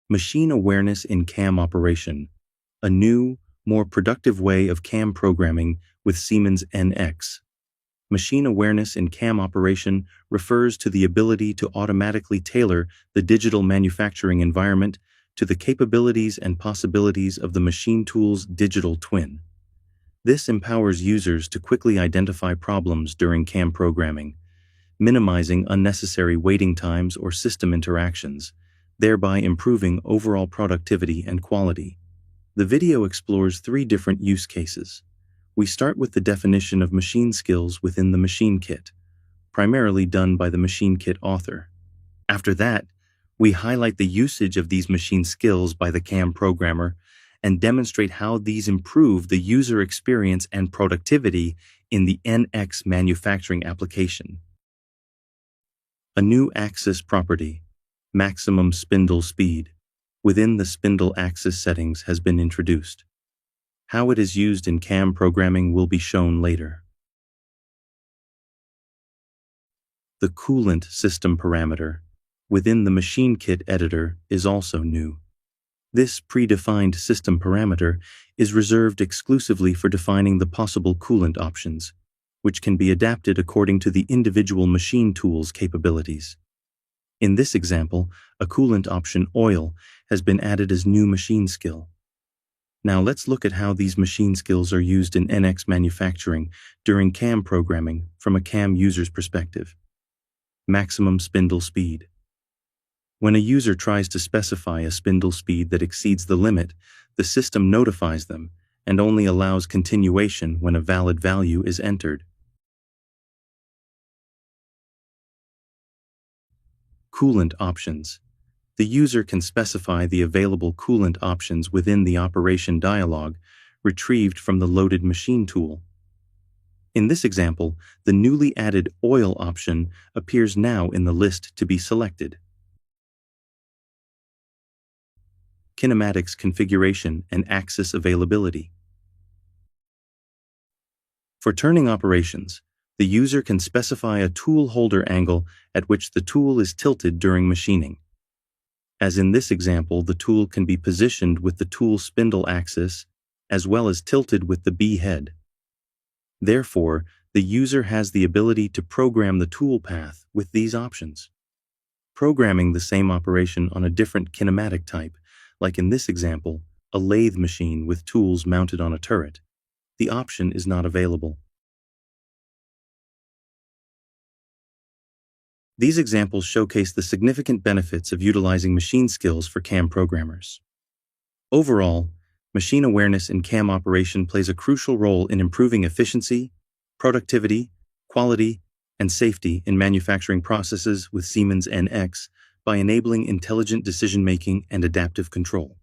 Machine awareness in CAM operation, a new, more productive way of CAM programming with Siemens NX. Machine awareness in CAM operation refers to the ability to automatically tailor the digital manufacturing environment to the capabilities and possibilities of the machine tool's digital twin. This empowers users to quickly identify problems during CAM programming, minimizing unnecessary waiting times or system interactions, thereby improving overall productivity and quality. The video explores 3 different use cases. We start with the definition of machine skills within the machine kit, primarily done by the machine kit author. After that, we highlight the usage of these machine skills by the CAM programmer and demonstrate how these improve the user experience and productivity in the NX manufacturing application. A new axis property, maximum spindle speed, within the spindle axis settings has been introduced. How it is used in CAM programming will be shown later. The coolant system parameter within the machine kit editor is also new. This predefined system parameter is reserved exclusively for defining the possible coolant options, which can be adapted according to the individual machine tool's capabilities. In this example, a coolant option oil has been added as new machine skill. Now let's look at how these machine skills are used in NX manufacturing during CAM programming from a CAM user's perspective. Maximum spindle speed. When a user tries to specify a spindle speed that exceeds the limit, the system notifies them and only allows continuation when a valid value is entered. Coolant options. The user can specify the available coolant options within the operation dialog retrieved from the loaded machine tool. In this example, the newly added oil option appears now in the list to be selected. Kinematics configuration and axis availability. For turning operations, the user can specify a tool holder angle at which the tool is tilted during machining. As in this example, the tool can be positioned with the tool spindle axis as well as tilted with the B head. Therefore, the user has the ability to program the tool path with these options. Programming the same operation on a different kinematic type, like in this example, a lathe machine with tools mounted on a turret, the option is not available. These examples showcase the significant benefits of utilizing machine skills for CAM programmers. Overall, machine awareness in CAM operation plays a crucial role in improving efficiency, productivity, quality, and safety in manufacturing processes with Siemens NX by enabling intelligent decision-making and adaptive control.